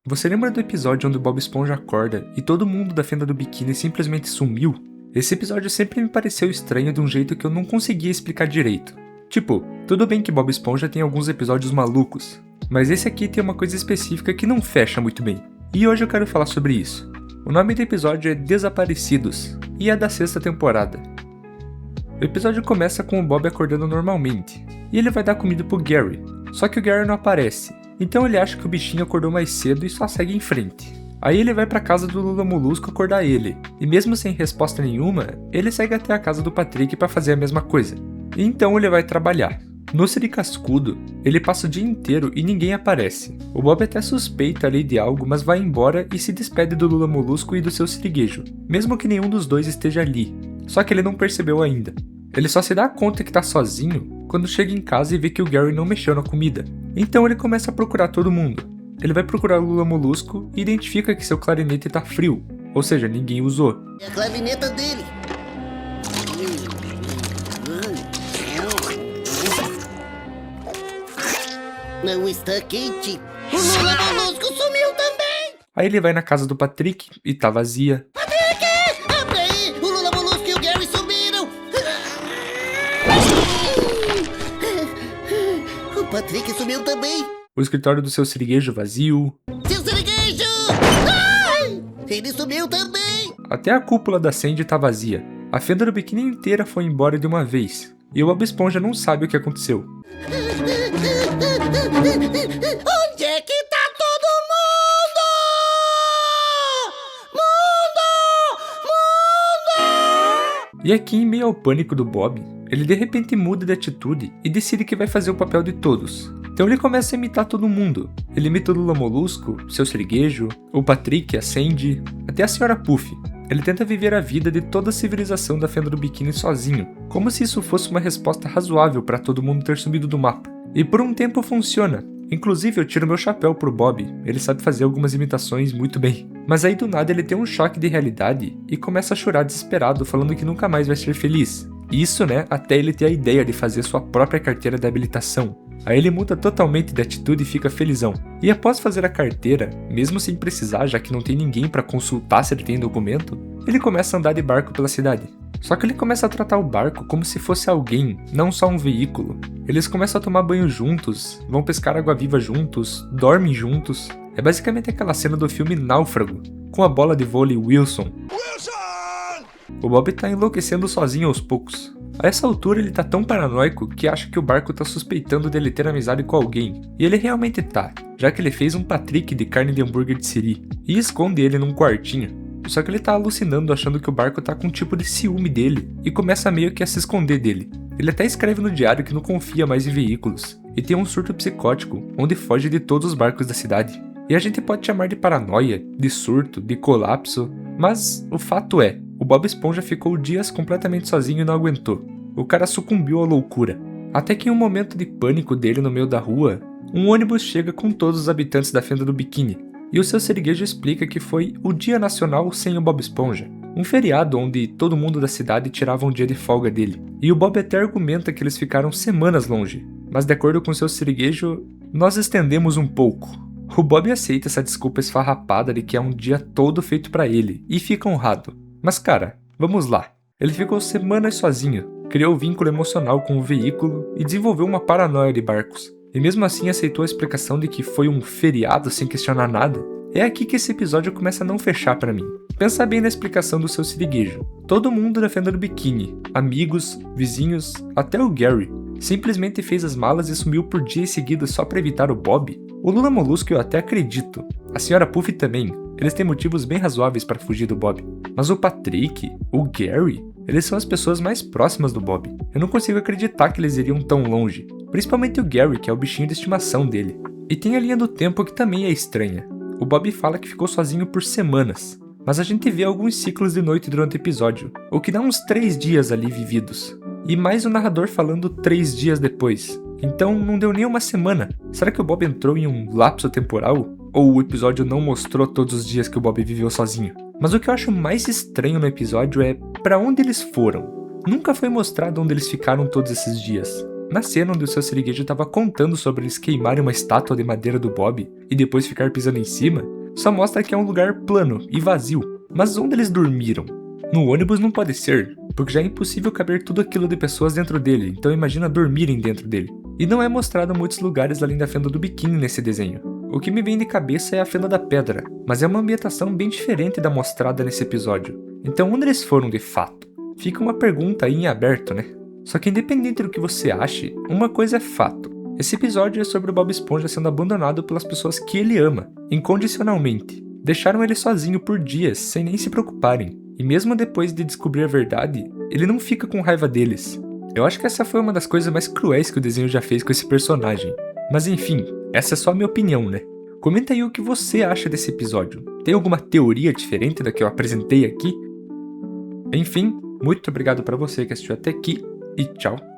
Você lembra do episódio onde o Bob Esponja acorda e todo mundo da fenda do biquíni simplesmente sumiu? Esse episódio sempre me pareceu estranho de um jeito que eu não conseguia explicar direito. Tipo, tudo bem que Bob Esponja tem alguns episódios malucos, mas esse aqui tem uma coisa específica que não fecha muito bem. E hoje eu quero falar sobre isso. O nome do episódio é Desaparecidos, e é da 6ª temporada. O episódio começa com o Bob acordando normalmente, e ele vai dar comida pro Gary, só que o Gary não aparece, então ele acha que o bichinho acordou mais cedo e só segue em frente. Aí ele vai pra casa do Lula Molusco acordar ele, e mesmo sem resposta nenhuma, ele segue até a casa do Patrick pra fazer a mesma coisa. E então ele vai trabalhar. No Siri Cascudo, ele passa o dia inteiro e ninguém aparece. O Bob até suspeita ali de algo, mas vai embora e se despede do Lula Molusco e do seu siriguejo, mesmo que nenhum dos dois esteja ali. Só que ele não percebeu ainda. Ele só se dá conta que tá sozinho quando chega em casa e vê que o Gary não mexeu na comida. Então ele começa a procurar todo mundo. Ele vai procurar o Lula Molusco e identifica que seu clarinete tá frio, ou seja, ninguém usou. É a clarineta dele. Não está quente. O Lula Molusco sumiu também. Aí ele vai na casa do Patrick e tá vazia. Patrick! Abre aí! O Lula Molusco e o Gary sumiram. O Patrick sumiu também. O escritório do seu siriguejo vazio. Seu siriguejo! Ai! Ele sumiu também. Até a cúpula da Sandy tá vazia. A fenda do biquíni inteira foi embora de uma vez. E o Bob Esponja não sabe o que aconteceu. Onde é que tá todo mundo? Mundo! E aqui, em meio ao pânico do Bob, ele de repente muda de atitude e decide que vai fazer o papel de todos. Então ele começa a imitar todo mundo. Ele imita o Lula Molusco, seu siriguejo, o Patrick, a Sandy, até a Sra. Puff. Ele tenta viver a vida de toda a civilização da fenda do biquíni sozinho, como se isso fosse uma resposta razoável para todo mundo ter sumido do mapa. E por um tempo funciona. Inclusive eu tiro meu chapéu pro Bob, ele sabe fazer algumas imitações muito bem. Mas aí do nada ele tem um choque de realidade e começa a chorar desesperado, falando que nunca mais vai ser feliz. Isso, né, até ele ter a ideia de fazer sua própria carteira de habilitação. Aí ele muda totalmente de atitude e fica felizão. E após fazer a carteira, mesmo sem precisar, já que não tem ninguém para consultar se ele tem documento, ele começa a andar de barco pela cidade. Só que ele começa a tratar o barco como se fosse alguém, não só um veículo. Eles começam a tomar banho juntos, vão pescar água-viva juntos, dormem juntos. É basicamente aquela cena do filme Náufrago, com a bola de vôlei Wilson. O Bob tá enlouquecendo sozinho aos poucos. A essa altura ele tá tão paranoico que acha que o barco tá suspeitando dele ter amizade com alguém. E ele realmente tá, já que ele fez um Patrick de carne de hambúrguer de siri e esconde ele num quartinho. Só que ele tá alucinando achando que o barco tá com um tipo de ciúme dele e começa meio que a se esconder dele. Ele até escreve no diário que não confia mais em veículos e tem um surto psicótico onde foge de todos os barcos da cidade. E a gente pode chamar de paranoia, de surto, de colapso, mas o fato é, o Bob Esponja ficou dias completamente sozinho e não aguentou. O cara sucumbiu à loucura. Até que em um momento de pânico dele no meio da rua, um ônibus chega com todos os habitantes da fenda do biquíni. E o seu siriguejo explica que foi o Dia Nacional sem o Bob Esponja, um feriado onde todo mundo da cidade tirava um dia de folga dele. E o Bob até argumenta que eles ficaram semanas longe, mas de acordo com seu siriguejo, nós estendemos um pouco. O Bob aceita essa desculpa esfarrapada de que é um dia todo feito pra ele, e fica honrado. Mas cara, vamos lá. Ele ficou semanas sozinho, criou vínculo emocional com o veículo e desenvolveu uma paranoia de barcos. E mesmo assim aceitou a explicação de que foi um feriado sem questionar nada. É aqui que esse episódio começa a não fechar pra mim. Pensa bem na explicação do seu siriguejo. Todo mundo da fenda do biquíni, amigos, vizinhos, até o Gary, simplesmente fez as malas e sumiu por dias seguidos só pra evitar o Bob. O Lula Molusco eu até acredito. A Sra. Puff também. Eles têm motivos bem razoáveis para fugir do Bob. Mas o Patrick, o Gary, eles são as pessoas mais próximas do Bob. Eu não consigo acreditar que eles iriam tão longe. Principalmente o Gary, que é o bichinho de estimação dele. E tem a linha do tempo que também é estranha. O Bob fala que ficou sozinho por semanas. Mas a gente vê alguns ciclos de noite durante o episódio, o que dá uns 3 dias ali vividos. E mais o narrador falando 3 dias depois. Então não deu nem uma semana. Será que o Bob entrou em um lapso temporal? Ou o episódio não mostrou todos os dias que o Bob viveu sozinho? Mas o que eu acho mais estranho no episódio é pra onde eles foram. Nunca foi mostrado onde eles ficaram todos esses dias. Na cena onde o seu Siriguejo estava contando sobre eles queimarem uma estátua de madeira do Bob e depois ficar pisando em cima, só mostra que é um lugar plano e vazio. Mas onde eles dormiram? No ônibus não pode ser, porque já é impossível caber tudo aquilo de pessoas dentro dele, então imagina dormirem dentro dele. E não é mostrado muitos lugares além da fenda do biquíni nesse desenho. O que me vem de cabeça é a fenda da pedra, mas é uma ambientação bem diferente da mostrada nesse episódio. Então onde eles foram de fato? Fica uma pergunta aí em aberto, né? Só que independente do que você ache, uma coisa é fato. Esse episódio é sobre o Bob Esponja sendo abandonado pelas pessoas que ele ama, incondicionalmente. Deixaram ele sozinho por dias, sem nem se preocuparem. E mesmo depois de descobrir a verdade, ele não fica com raiva deles. Eu acho que essa foi uma das coisas mais cruéis que o desenho já fez com esse personagem. Mas enfim, essa é só a minha opinião, né? Comenta aí o que você acha desse episódio. Tem alguma teoria diferente da que eu apresentei aqui? Enfim, muito obrigado pra você que assistiu até aqui e tchau!